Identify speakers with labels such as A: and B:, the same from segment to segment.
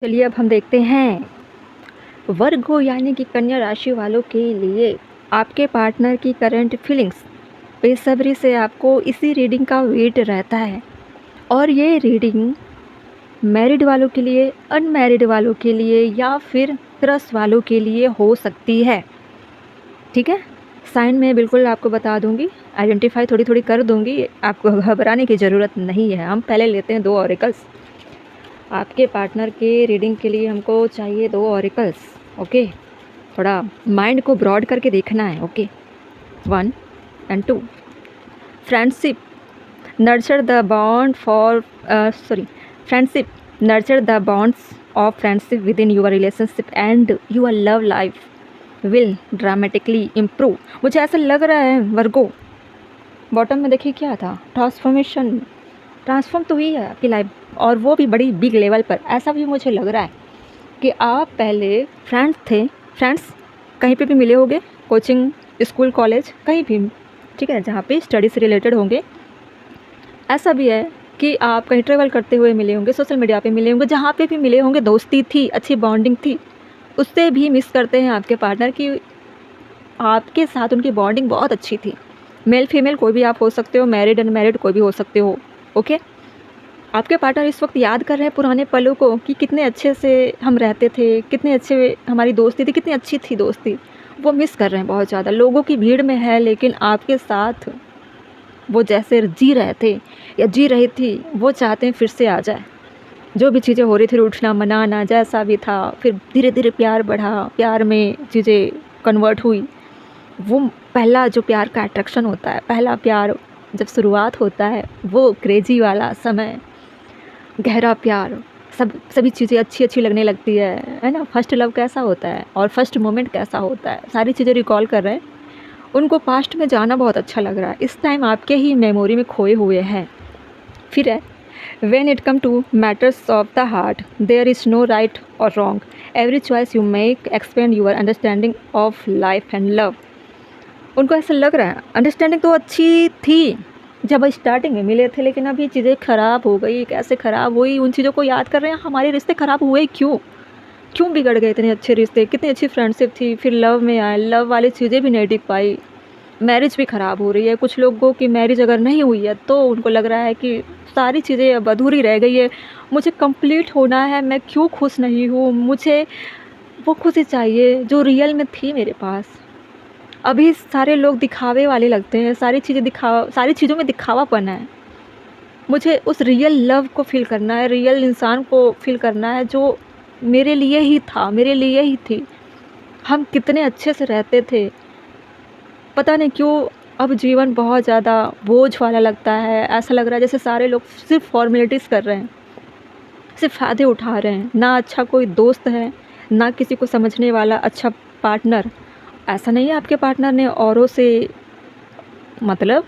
A: चलिए अब हम देखते हैं वर्गो यानी कि कन्या राशि वालों के लिए आपके पार्टनर की करंट फीलिंग्स। बेसब्री से आपको इसी रीडिंग का वेट रहता है और ये रीडिंग मैरिड वालों के लिए, अनमैरिड वालों के लिए या फिर क्रश वालों के लिए हो सकती है। ठीक है, साइन में बिल्कुल आपको बता दूंगी, आइडेंटिफाई थोड़ी थोड़ी कर दूंगी, आपको घबराने की ज़रूरत नहीं है। हम पहले लेते हैं 2 ऑरिकल्स। आपके पार्टनर के रीडिंग के लिए हमको चाहिए 2 ऑरिकल्स। ओके, थोड़ा माइंड को ब्रॉड करके देखना है। Okay, 1 and 2। Friendship nurture the bond for friendship nurture the bonds of friendship with in your relationship and your love life will dramatically improve. मुझे ऐसा लग रहा है वर्गो, बॉटम में देखिए क्या था, ट्रांसफॉर्म तो हुई है आपकी लाइफ, और वो भी बड़ी बिग लेवल पर। ऐसा भी मुझे लग रहा है कि आप पहले फ्रेंड्स थे, फ्रेंड्स कहीं पे भी मिले होंगे, कोचिंग, स्कूल, कॉलेज, कहीं भी, ठीक है, जहाँ पे स्टडी से रिलेटेड होंगे। ऐसा भी है कि आप कहीं ट्रैवल करते हुए मिले होंगे, सोशल मीडिया पे मिले होंगे, जहाँ पे भी मिले होंगे, दोस्ती थी, अच्छी बॉन्डिंग थी। उससे भी मिस करते हैं आपके पार्टनर की आपके साथ उनकी बॉन्डिंग बहुत अच्छी थी। मेल फीमेल कोई भी आप हो सकते हो, मैरिड अनमैरिड कोई भी हो सकते हो। ओके, आपके पार्टनर इस वक्त याद कर रहे हैं पुराने पलों को कि कितने अच्छे से हम रहते थे, कितने अच्छे हमारी दोस्ती थी, कितनी अच्छी थी दोस्ती। वो मिस कर रहे हैं बहुत ज़्यादा। लोगों की भीड़ में है लेकिन आपके साथ वो जैसे जी रहे थे या जी रही थी, वो चाहते हैं फिर से आ जाए। जो भी चीज़ें हो रही थी, रूठना मनाना जैसा भी था, फिर धीरे धीरे प्यार बढ़ा, प्यार में चीज़ें कन्वर्ट हुई। वो पहला जो प्यार का अट्रैक्शन होता है, पहला प्यार जब शुरुआत होता है, वो क्रेजी वाला समय, गहरा प्यार, सभी चीज़ें अच्छी अच्छी लगने लगती है ना। फर्स्ट लव कैसा होता है और फर्स्ट मोमेंट कैसा होता है, सारी चीज़ें रिकॉल कर रहे हैं। उनको पास्ट में जाना बहुत अच्छा लग रहा है। इस टाइम आपके ही मेमोरी में खोए हुए हैं। फिर है, when it come to matters of the heart there is no right or wrong, every choice you make expand your understanding of life and love। उनको ऐसा लग रहा है अंडरस्टैंडिंग तो अच्छी थी जब स्टार्टिंग में मिले थे, लेकिन अभी चीज़ें ख़राब हो गई। कैसे ख़राब हुई, उन चीज़ों को याद कर रहे हैं। हमारे रिश्ते ख़राब हुए क्यों, क्यों बिगड़ गए इतने अच्छे रिश्ते, कितनी अच्छी फ्रेंडशिप थी, फिर लव में आए, लव वाली चीज़ें भी नहीं टिक पाई, मैरिज भी ख़राब हो रही है। कुछ लोगों की मैरिज अगर नहीं हुई है तो उनको लग रहा है कि सारी चीज़ें अब अधूरी रह गई है, मुझे कंप्लीट होना है, मैं क्यों खुश नहीं हूँ, मुझे वो खुशी चाहिए जो रियल में थी मेरे पास। अभी सारे लोग दिखावे वाले लगते हैं, सारी चीज़ों में दिखावापन है। मुझे उस रियल लव को फ़ील करना है, रियल इंसान को फ़ील करना है जो मेरे लिए ही था, मेरे लिए ही थी। हम कितने अच्छे से रहते थे। पता नहीं क्यों अब जीवन बहुत ज़्यादा बोझ वाला लगता है। ऐसा लग रहा है जैसे सारे लोग सिर्फ फॉर्मेलिटीज़ कर रहे हैं, सिर्फ फ़ायदे उठा रहे हैं। ना अच्छा कोई दोस्त है, ना किसी को समझने वाला अच्छा पार्टनर। ऐसा नहीं है आपके पार्टनर ने औरों से मतलब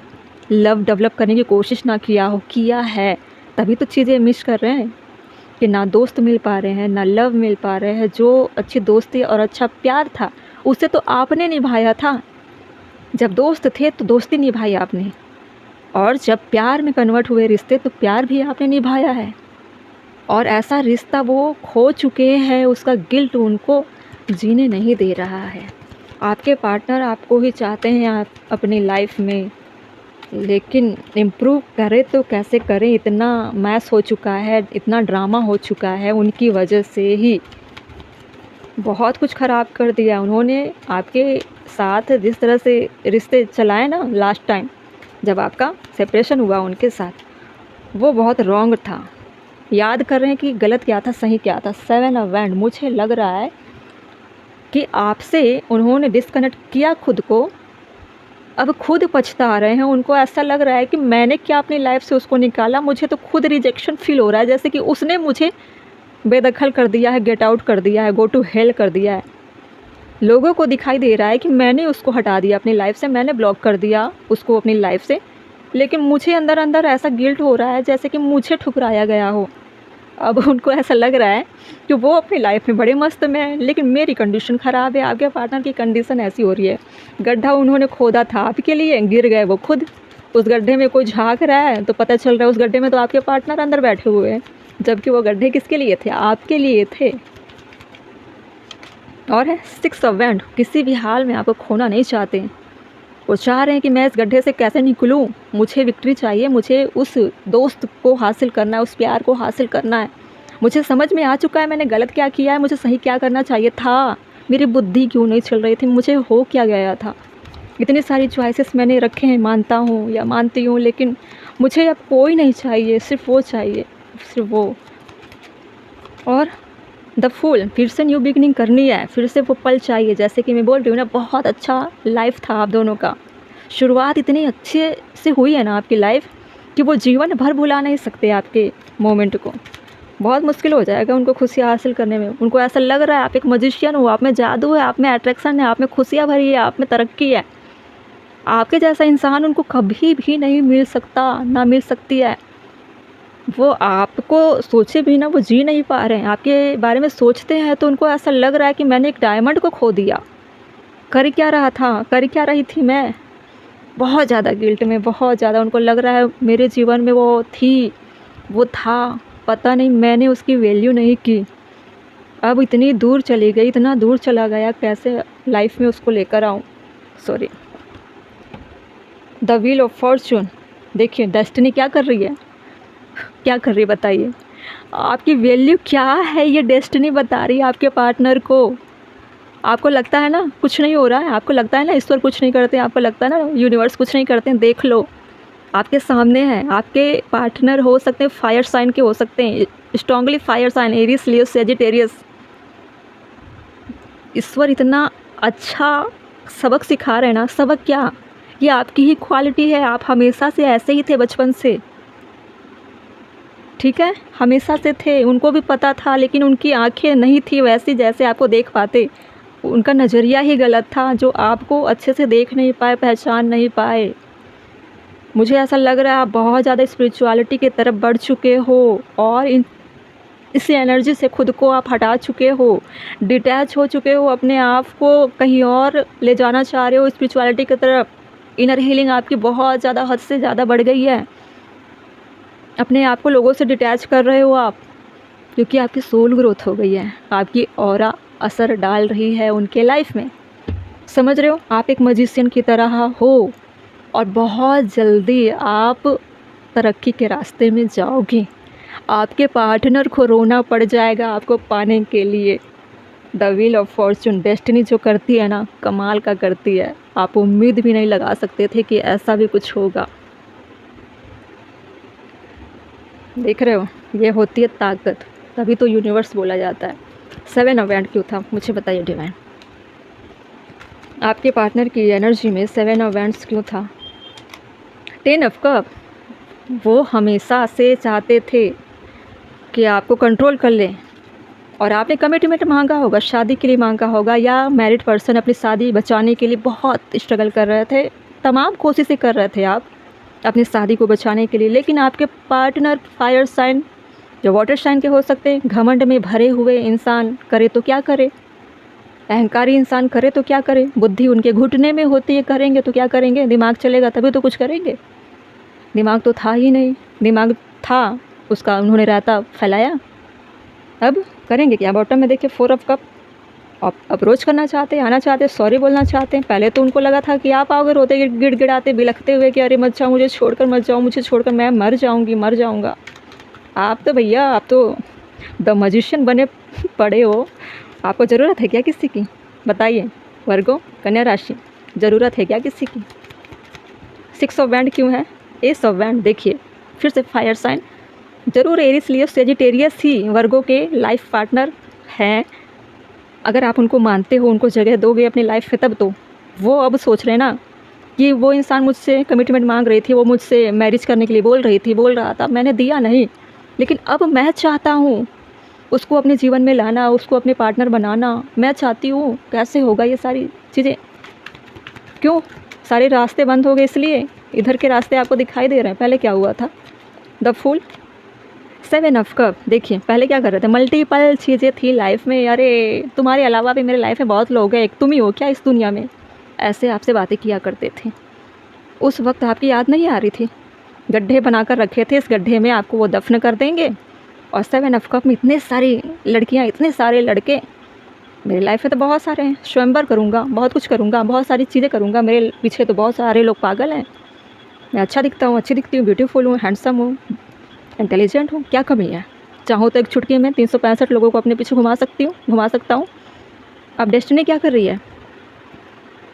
A: लव डेवलप करने की कोशिश ना किया हो, किया है, तभी तो चीज़ें मिस कर रहे हैं कि ना दोस्त मिल पा रहे हैं, ना लव मिल पा रहे हैं। जो अच्छी दोस्ती और अच्छा प्यार था उसे तो आपने निभाया था। जब दोस्त थे तो दोस्ती निभाई आपने, और जब प्यार में कन्वर्ट हुए रिश्ते तो प्यार भी आपने निभाया है। और ऐसा रिश्ता वो खो चुके हैं, उसका गिल्ट उनको जीने नहीं दे रहा है। आपके पार्टनर आपको ही चाहते हैं आप अपनी लाइफ में, लेकिन इम्प्रूव करें तो कैसे करें। इतना मैस हो चुका है, इतना ड्रामा हो चुका है, उनकी वजह से ही बहुत कुछ ख़राब कर दिया उन्होंने। आपके साथ जिस तरह से रिश्ते चलाए ना लास्ट टाइम जब आपका सेपरेशन हुआ उनके साथ, वो बहुत रॉन्ग था। याद कर रहे हैं कि गलत क्या था, सही क्या था। 7 ऑफ वैंड, मुझे लग रहा है कि आपसे उन्होंने डिस्कनेक्ट किया खुद को, अब खुद पछता रहे हैं। उनको ऐसा लग रहा है कि मैंने क्या अपनी लाइफ से उसको निकाला, मुझे तो खुद रिजेक्शन फील हो रहा है, जैसे कि उसने मुझे बेदखल कर दिया है, गेट आउट कर दिया है, गो टू हेल कर दिया है। लोगों को दिखाई दे रहा है कि मैंने उसको हटा दिया अपनी लाइफ से, मैंने ब्लॉक कर दिया उसको अपनी लाइफ से, लेकिन मुझे अंदर अंदर ऐसा गिल्ट हो रहा है जैसे कि मुझे ठुकराया गया हो। अब उनको ऐसा लग रहा है कि वो अपनी लाइफ में बड़े मस्त में है, लेकिन मेरी कंडीशन ख़राब है। आपके पार्टनर की कंडीशन ऐसी हो रही है, गड्ढा उन्होंने खोदा था आपके लिए, गिर गए वो खुद। उस गड्ढे में कोई झाँक रहा है तो पता चल रहा है उस गड्ढे में तो आपके पार्टनर अंदर बैठे हुए हैं। जबकि वो गड्ढे किसके लिए थे? आपके लिए थे। और है 6 ऑफ वैंड, किसी भी हाल में आपको खोना नहीं चाहते। वो चाह रहे हैं कि मैं इस गड्ढे से कैसे निकलूं, मुझे विक्ट्री चाहिए, मुझे उस दोस्त को हासिल करना है, उस प्यार को हासिल करना है। मुझे समझ में आ चुका है मैंने गलत क्या किया है, मुझे सही क्या करना चाहिए था, मेरी बुद्धि क्यों नहीं चल रही थी, मुझे हो क्या गया था। इतनी सारी चॉइसेस मैंने रखे हैं, मानता हूँ या मानती हूँ, लेकिन मुझे अब कोई नहीं चाहिए, सिर्फ वो चाहिए, सिर्फ वो। और द फूल, फिर से न्यू बिगनिंग करनी है, फिर से वो पल चाहिए। जैसे कि मैं बोल रही हूँ ना, बहुत अच्छा लाइफ था आप दोनों का, शुरुआत इतनी अच्छे से हुई है ना आपकी लाइफ कि वो जीवन भर भुला नहीं सकते आपके मोमेंट को। बहुत मुश्किल हो जाएगा उनको खुशियाँ हासिल करने में। उनको ऐसा लग रहा है आप एक मजिशियन हो, आप में जादू है, आप में अट्रैक्शन है, आप में खुशियाँ भरी है, आप में तरक्की है। आपके जैसा इंसान उनको कभी भी नहीं मिल सकता, ना मिल सकती है। वो आपको सोचे भी ना, वो जी नहीं पा रहे हैं। आपके बारे में सोचते हैं तो उनको ऐसा लग रहा है कि मैंने एक डायमंड को खो दिया। कर क्या रहा था, कर क्या रही थी मैं? बहुत ज़्यादा गिल्ट में, बहुत ज़्यादा उनको लग रहा है मेरे जीवन में वो थी, वो था, पता नहीं मैंने उसकी वैल्यू नहीं की। अब इतनी दूर चली गई, इतना दूर चला गया, कैसे लाइफ में उसको लेकर आऊँ? Sorry. The wheel of Fortune, देखिए डेस्टिनी क्या कर रही है, क्या कर रही है बताइए। आपकी वैल्यू क्या है ये डेस्टिनी बता रही है आपके पार्टनर को। आपको लगता है ना कुछ नहीं हो रहा है, आपको लगता है ना ईश्वर कुछ नहीं करते, आपको लगता है ना यूनिवर्स कुछ नहीं करते हैं, देख लो आपके सामने है। आपके पार्टनर हो सकते हैं फायर साइन के, हो सकते हैं स्ट्रांगली फायर साइन, एरीज, लियो, सेजिटेरियस। ईश्वर इतना अच्छा सबक सिखा रहे हैं ना। सबक क्या, ये आपकी ही क्वालिटी है, आप हमेशा से ऐसे ही थे बचपन से, ठीक है, हमेशा से थे। उनको भी पता था, लेकिन उनकी आंखें नहीं थी वैसी जैसे आपको देख पाते। उनका नज़रिया ही गलत था, जो आपको अच्छे से देख नहीं पाए, पहचान नहीं पाए। मुझे ऐसा लग रहा है आप बहुत ज़्यादा स्पिरिचुअलिटी की तरफ बढ़ चुके हो और इस एनर्जी से खुद को आप हटा चुके हो, डिटैच हो चुके हो, अपने आप को कहीं और ले जाना चाह रहे हो स्पिरिचुअलिटी की तरफ। इनर हीलिंग आपकी बहुत ज़्यादा, हद से ज़्यादा बढ़ गई है। अपने आप को लोगों से डिटैच कर रहे हो आप, क्योंकि आपकी सोल ग्रोथ हो गई है, आपकी ऑरा असर डाल रही है उनके लाइफ में। समझ रहे हो, आप एक मजिशियन की तरह हो और बहुत जल्दी आप तरक्की के रास्ते में जाओगे। आपके पार्टनर को रोना पड़ जाएगा आपको पाने के लिए। The wheel of Fortune, destiny जो करती है ना, कमाल का करती है। आप उम्मीद भी नहीं लगा सकते थे कि ऐसा भी कुछ होगा। देख रहे हो, ये होती है ताकत, तभी तो यूनिवर्स बोला जाता है। 7 ऑफ वैंड क्यों था, मुझे बताइए डिवाइन। आपके पार्टनर की एनर्जी में 7 ऑफ वैंड्स क्यों था? 10 ऑफ कप, वो हमेशा से चाहते थे कि आपको कंट्रोल कर लें, और आपने कमिटमेंट मांगा होगा, शादी के लिए मांगा होगा, या मैरिड पर्सन अपनी शादी बचाने के लिए बहुत स्ट्रगल कर रहे थे, तमाम कोशिशें कर रहे थे आप अपनी शादी को बचाने के लिए। लेकिन आपके पार्टनर फायर साइन, जो वाटर साइन के हो सकते हैं, घमंड में भरे हुए इंसान करे तो क्या करे, अहंकारी इंसान करे तो क्या करे, बुद्धि उनके घुटने में होती है, करेंगे तो क्या करेंगे, दिमाग चलेगा तभी तो कुछ करेंगे। दिमाग तो था ही नहीं, दिमाग था उसका उन्होंने रायता फैलाया। अब करेंगे क्या? बॉटम में देखिए 4 ऑफ कप, अप्रोच करना चाहते, आना चाहते, सॉरी बोलना चाहते हैं। पहले तो उनको लगा था कि आप आओगे रोते गिड़गिड़ाते बिलखते हुए कि अरे मत जाओ, मुझे छोड़कर मत जाओ, मुझे छोड़कर मैं मर जाऊंगी, मर जाऊंगा। आप तो भैया, आप तो द मजिशियन बने पड़े हो, आपको ज़रूरत है क्या किसी की? बताइए वर्गो, कन्या राशि, ज़रूरत है क्या किसी की? 6 ऑफ वैंड क्यों है? एस ऑफ वैंड, देखिए फिर से फायर साइन, ज़रूर एरिस, लियो, सेजिटेरियस ही वर्गो के लाइफ पार्टनर हैं। अगर आप उनको मानते हो, उनको जगह दोगे अपनी लाइफ में, तब तो वो अब सोच रहे हैं ना कि वो इंसान मुझसे कमिटमेंट मांग रही थी, वो मुझसे मैरिज करने के लिए बोल रही थी, बोल रहा था, मैंने दिया नहीं, लेकिन अब मैं चाहता हूँ उसको अपने जीवन में लाना, उसको अपने पार्टनर बनाना मैं चाहती हूँ। कैसे होगा ये सारी चीज़ें? क्यों सारे रास्ते बंद हो गए? इसलिए इधर के रास्ते आपको दिखाई दे रहे हैं। पहले क्या हुआ था? द फूल, 7 ऑफ कप, देखिए पहले क्या कर रहे थे, मल्टीपल चीज़ें थी लाइफ में। अरे तुम्हारे अलावा भी मेरे लाइफ में बहुत लोग हैं, एक तुम ही हो क्या इस दुनिया में? ऐसे आपसे बातें किया करते थे। उस वक्त आपकी याद नहीं आ रही थी? गड्ढे बनाकर रखे थे, इस गड्ढे में आपको वो दफन कर देंगे, और 7 ऑफ कप में इतने सारी लड़कियाँ, इतने सारे लड़के। मेरी लाइफ में तो बहुत सारे हैं, स्वयंवर करूँगा, बहुत कुछ करूँगा, बहुत सारी चीज़ें करूँगा। मेरे पीछे तो बहुत सारे लोग पागल हैं। मैं अच्छा दिखता हूँ, अच्छी दिखती हूँ, ब्यूटीफुल हूँ, हैंडसम हूँ, इंटेलिजेंट हूँ, क्या कमी है? चाहूँ तो एक चुटकी में 365 लोगों को अपने पीछे घुमा सकता हूँ। अब डेस्टिनी क्या कर रही है?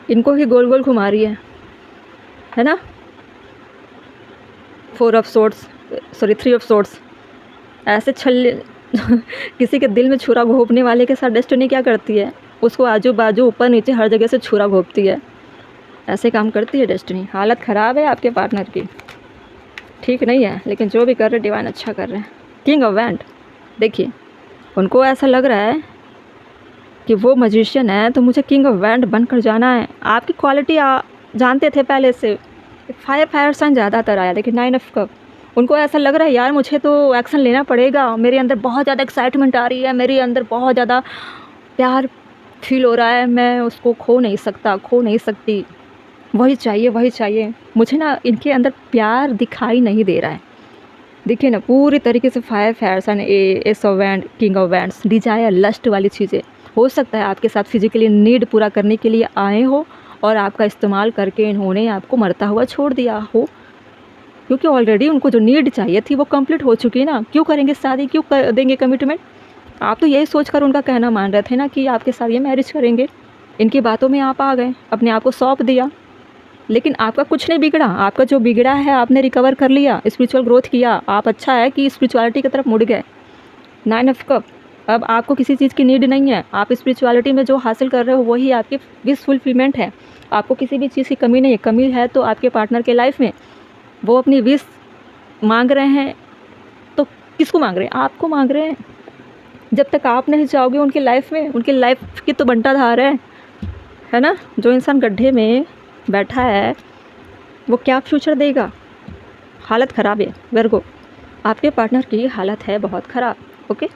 A: इनको ही गोल गोल घुमा रही है ना? 3 ऑफ सोर्ड्स ऐसे छल्ले किसी के दिल में छुरा घोंपने वाले के साथ डेस्टिनी क्या करती है? उसको आजू बाजू ऊपर नीचे हर जगह से छुरा घोंपती है। ऐसे काम करती है डेस्टिनी। हालत ख़राब है आपके पार्टनर की, ठीक नहीं है, लेकिन जो भी कर रहे डिवाइन अच्छा कर रहे हैं। किंग ऑफ वैंड, देखिए उनको ऐसा लग रहा है कि वो मजिशियन है तो मुझे किंग ऑफ वैंड बनकर जाना है। आपकी क्वालिटी जानते थे पहले से। फायर साइन ज़्यादातर आया, लेकिन 9 ऑफ कप, उनको ऐसा लग रहा है यार मुझे तो एक्शन लेना पड़ेगा। मेरे अंदर बहुत ज़्यादा एक्साइटमेंट आ रही है, मेरे अंदर बहुत ज़्यादा प्यार फील हो रहा है, मैं उसको खो नहीं सकती। वही चाहिए मुझे ना। इनके अंदर प्यार दिखाई नहीं दे रहा है। देखिए ना, पूरी तरीके से fire sign, ace of wand, king of wands, desire, lust वाली चीज़ें। हो सकता है आपके साथ फिजिकली नीड पूरा करने के लिए आए हो और आपका इस्तेमाल करके इन्होंने आपको मरता हुआ छोड़ दिया हो, क्योंकि ऑलरेडी उनको जो नीड चाहिए थी वो कंप्लीट हो चुकी है ना। क्यों करेंगे शादी, क्यों देंगे कमिटमेंट? आप तो यही सोचकर उनका कहना मान रहे थे ना कि आपके साथ ये मैरिज करेंगे। इनकी बातों में आप आ गए, अपने आप को सौंप दिया, लेकिन आपका कुछ नहीं बिगड़ा। आपका जो बिगड़ा है आपने रिकवर कर लिया, स्पिरिचुअल ग्रोथ किया। आप अच्छा है कि स्पिरिचुअलिटी की तरफ मुड़ गए। 9 ऑफ कप, अब आपको किसी चीज़ की नीड नहीं है। आप स्पिरिचुअलिटी में जो हासिल कर रहे हो वही आपकी विश फुलफिलमेंट है। आपको किसी भी चीज़ की कमी नहीं है। कमी है तो आपके पार्टनर के लाइफ में। वो अपनी विश मांग रहे हैं तो किसको मांग रहे हैं? आपको मांग रहे हैं। जब तक आप नहीं जाओगे उनकी लाइफ में, उनकी लाइफ की तो बंटाधार है ना। जो इंसान गड्ढे में बैठा है वो क्या फ्यूचर देगा? हालत ख़राब है वर्गो, आपके पार्टनर की हालत है बहुत ख़राब। ओके।